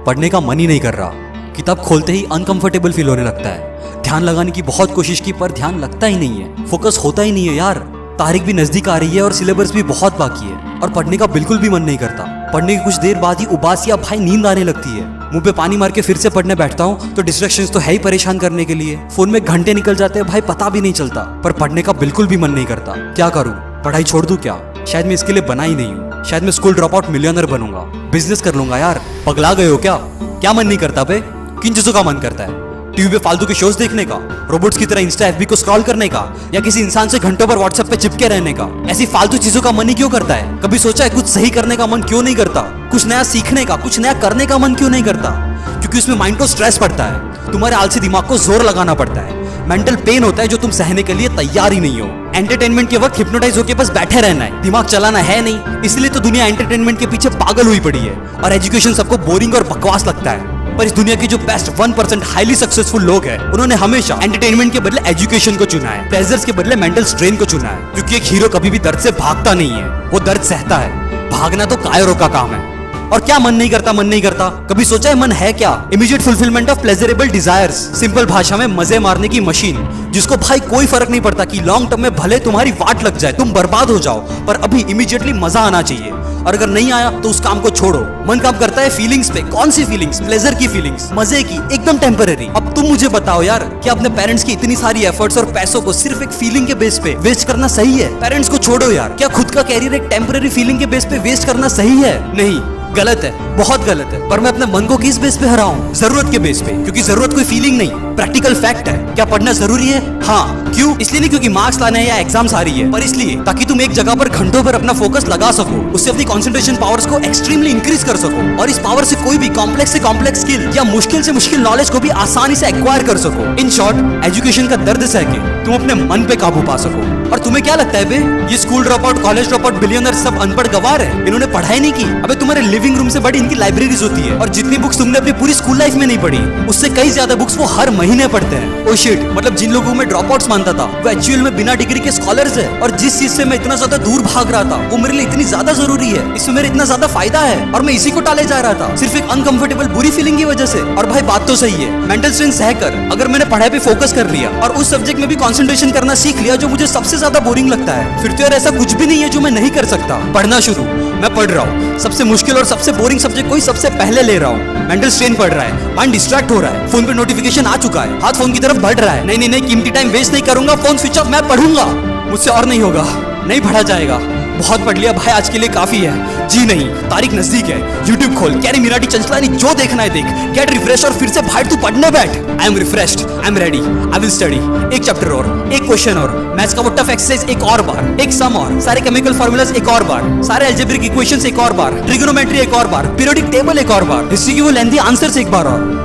पढ़ने का मन ही नहीं कर रहा। किताब खोलते ही अनकंफर्टेबल फील होने लगता है। ध्यान लगाने की बहुत कोशिश की पर ध्यान लगता ही नहीं है, फोकस होता ही नहीं है यार। तारीख भी नजदीक आ रही है और सिलेबस भी बहुत बाकी है और पढ़ने का बिल्कुल भी मन नहीं करता। पढ़ने की कुछ देर बाद ही उबास या भाई नींद आने लगती है। मुंह पे पानी मार के फिर से पढ़ने बैठता हूँ तो डिस्ट्रैक्शंस तो है ही परेशान करने के लिए। फोन में घंटे निकल जाते हैं भाई, पता भी नहीं चलता। पर पढ़ने का बिल्कुल भी मन नहीं करता। क्या करूँ? पढ़ाई छोड़ दूं क्या? शायद मैं इसके लिए बना ही नहीं हूँ। शायद मैं स्कूल ड्रॉप आउट मिलियनर बनूंगा, बिजनेस कर लूंगा। यार पगला गए हो क्या? क्या मन नहीं करता बे? किन चीजों का मन करता है? टीवी पे फालतू के शोज देखने का, रोबोट्स की तरह इंस्टा एफबी को स्क्रॉल करने का, या किसी इंसान से घंटों पर व्हाट्सएप पे चिपके रहने का? ऐसी फालतू चीजों का मन ही क्यों करता है? कभी सोचा है कुछ सही करने का मन क्यों नहीं करता? कुछ नया सीखने का, कुछ नया करने का मन क्यों नहीं करता? क्योंकि उसमें माइंड को स्ट्रेस पड़ता है, तुम्हारे आलसी दिमाग को जोर लगाना पड़ता है, मेंटल पेन होता है जो तुम सहने के लिए तैयार ही नहीं हो। एंटरटेनमेंट के वक्त हिप्नोटाइज होकर बस बैठे रहना है, दिमाग चलाना है नहीं। इसलिए तो दुनिया एंटरटेनमेंट के पीछे पागल हुई पड़ी है और एजुकेशन सबको बोरिंग और बकवास लगता है। पर इस दुनिया के जो बेस्ट 1% हाईली सक्सेसफुल लोग हैं, उन्होंने हमेशा एंटरटेनमेंट के बदले एजुकेशन को चुना है, प्लेजर्स के बदले मेंटल स्ट्रेन को चुना है। क्योंकि एक हीरो कभी भी दर्द से भागता नहीं है, वो दर्द सहता है। भागना तो कायरों का काम है। और क्या मन नहीं करता? मन नहीं करता कभी सोचा है मन है क्या? Immediate fulfilment of pleasurable desires, simple भाषा में मजे मारने की मशीन, जिसको भाई कोई फर्क नहीं पड़ता कि लॉन्ग टर्म में भले तुम्हारी वाट लग जाए, तुम बर्बाद हो जाओ, पर अभी इमीडिएटली मजा आना चाहिए। और अगर नहीं आया तो उस काम को छोड़ो। मन काम करता है फीलिंग्स पे। कौन सी फीलिंग्स? प्लेजर की फीलिंग्स, मजे की, एकदम टेम्पररी। अब तुम मुझे बताओ यार, क्या अपने पेरेंट्स की इतनी सारी एफर्ट्स और पैसों को सिर्फ एक फीलिंग के बेस पे वेस्ट करना सही है? पेरेंट्स को छोड़ो यार, क्या खुद का कैरियर एक टेम्पररी फीलिंग के बेस पे वेस्ट करना सही है? नहीं, गलत है, बहुत गलत है। पर मैं अपने मन को किस बेस पे हराऊं? जरूरत के बेस पे, क्योंकि जरूरत कोई फीलिंग नहीं, प्रैक्टिकल फैक्ट है। क्या पढ़ना जरूरी है? हाँ। क्यों? इसलिए नहीं क्योंकि मार्क्स लाने हैं या एग्जाम्स आ रही है, पर इसलिए ताकि तुम एक जगह पर घंटों पर अपना फोकस लगा सको, उससे अपनी कंसंट्रेशन पावर्स को एक्सट्रीमली इंक्रीज कर सको और इस पावर से कोई भी कॉम्प्लेक्स से कॉम्प्लेक्स स्किल या मुश्किल से मुश्किल नॉलेज को भी आसानी से एक्वायर कर सको। इन शॉर्ट, एजुकेशन का दर्द सह के तुम अपने मन पे काबू पा सको। और तुम्हें क्या लगता है बे, ये school drop out, college drop out billionaire सब अनपढ़ गवार है? इन्होंने पढ़ाई नहीं की? अबे तुम्हारे लिविंग रूम से बड़ी इनकी लाइब्रेरीज होती है और जितनी बुक्स तुमने अपनी पूरी स्कूल लाइफ में नहीं पढ़ी, उससे कई ज्यादा बुक्स वो हर महीने पढ़ते हैं। ओ शिट, मतलब जिन लोगों में ड्रॉप आउट्स मानता था वो एक्चुअल में बिना डिग्री के स्कॉलर्स है। और जिस चीज से मैं इतना ज्यादा दूर भाग रहा था वो मेरे लिए इतनी ज्यादा जरूरी है, इसमें मेरा इतना ज्यादा फायदा है और मैं इसी को टाले जा रहा था सिर्फ एक अनकंफर्टेबल बुरी फीलिंग की वजह से। और भाई बात तो सही है, मेंटल स्ट्रेन सहकर अगर मैंने पढ़ाई पे फोकस कर लिया और उस सब्जेक्ट में भी कंसंट्रेशन करना सीख लिया जो मुझे सबसे ज्यादा बोरिंग लगता है, फिर तो यार ऐसा कुछ भी नहीं है जो मैं नहीं कर सकता। पढ़ना शुरू मैं पढ़ रहा हूँ, सबसे मुश्किल और सबसे बोरिंग सब्जेक्ट कोई सबसे पहले ले रहा हूँ। मेंटल स्ट्रेन पड़ रहा है, माइंड डिस्ट्रैक्ट हो रहा है, फोन पे नोटिफिकेशन आ चुका है, हाथ फोन की तरफ बढ़ रहा है। नहीं नहीं नहीं, कीमती टाइम वेस्ट नहीं करूंगा, फोन स्विच ऑफ, मैं पढ़ूंगा। मुझसे और नहीं होगा, नहीं पढ़ा जाएगा। बहुत पढ़ लिया भाई, आज के लिए काफी है। जी नहीं, तारीख नजदीक है। यूट्यूब खोल, कैरी मिनाटी चंचलानी, जो देखना है देख, गेट रिफ्रेश और फिर से भाई तू पढ़ने बैठ। I am refreshed, I am ready, I will study. एक चैप्टर और, एक क्वेश्चन और, मैथ्स का वो टफ एक्सरसाइज एक और बार, एक सम और, सारे केमिकल फार्मूलाज एक और बार, सारे अलजेब्रिक इक्वेशंस एक और बार, ट्रिगोनोमेट्री एक और बार, पीरियोडिक टेबल एक और बार, हिस्ट्री की वो लेंथी आंसर्स एक बार और।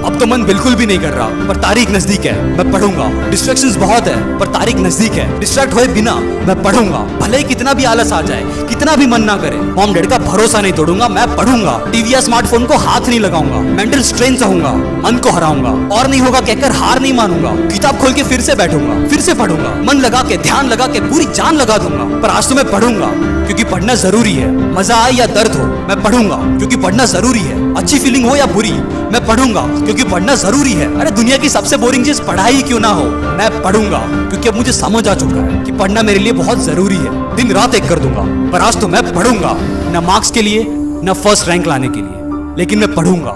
अब तो मन बिल्कुल भी नहीं कर रहा, पर तारीख नजदीक है, मैं पढ़ूंगा। डिस्ट्रैक्शंस बहुत है, पर तारीख नजदीक है, डिस्ट्रैक्ट होए बिना मैं पढ़ूंगा। भले ही कितना भी आलस आ जाए, कितना भी मन ना करे, मॉम डैड का भरोसा नहीं तोड़ूंगा, मैं पढ़ूंगा। टीवी या स्मार्टफोन को हाथ नहीं लगाऊंगा, मेंटल स्ट्रेन सहूंगा, मन को हराऊंगा, और नहीं होगा कहकर हार नहीं मानूंगा। किताब खोल के फिर से बैठूंगा, फिर से पढ़ूंगा, मन लगा के, ध्यान लगा के, पूरी जान लगा दूंगा। पर आज तो मैं पढ़ूंगा क्योंकि पढ़ना जरूरी है। मजा आए या दर्द हो, मैं पढ़ूंगा क्योंकि पढ़ना जरूरी है। अच्छी फीलिंग हो या बुरी, मैं पढ़ूंगा क्योंकि पढ़ना जरूरी है। अरे दुनिया की सबसे बोरिंग चीज पढ़ाई क्यों ना हो, मैं पढ़ूंगा क्योंकि अब मुझे समझ आ चुका है कि पढ़ना मेरे लिए बहुत जरूरी है। दिन रात एक कर दूंगा, पर आज तो मैं पढ़ूंगा, न मार्क्स के लिए, न फर्स्ट रैंक लाने के लिए, लेकिन मैं पढ़ूंगा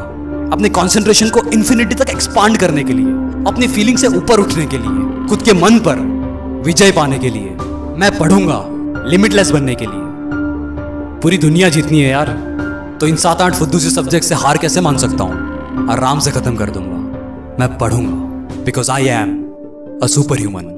अपने कंसंट्रेशन को इन्फिनिटी तक एक्सपांड करने के लिए, अपनी फीलिंग से ऊपर उठने के लिए, खुद के मन पर विजय पाने के लिए। मैं पढ़ूंगा लिमिटलेस बनने के लिए। पूरी दुनिया जीतनी है यार, तो इन 7-8 फुद्दू से सब्जेक्ट से हार कैसे मान सकता हूं? आराम से खत्म कर दूंगा। मैं पढ़ूंगा because I am a super human.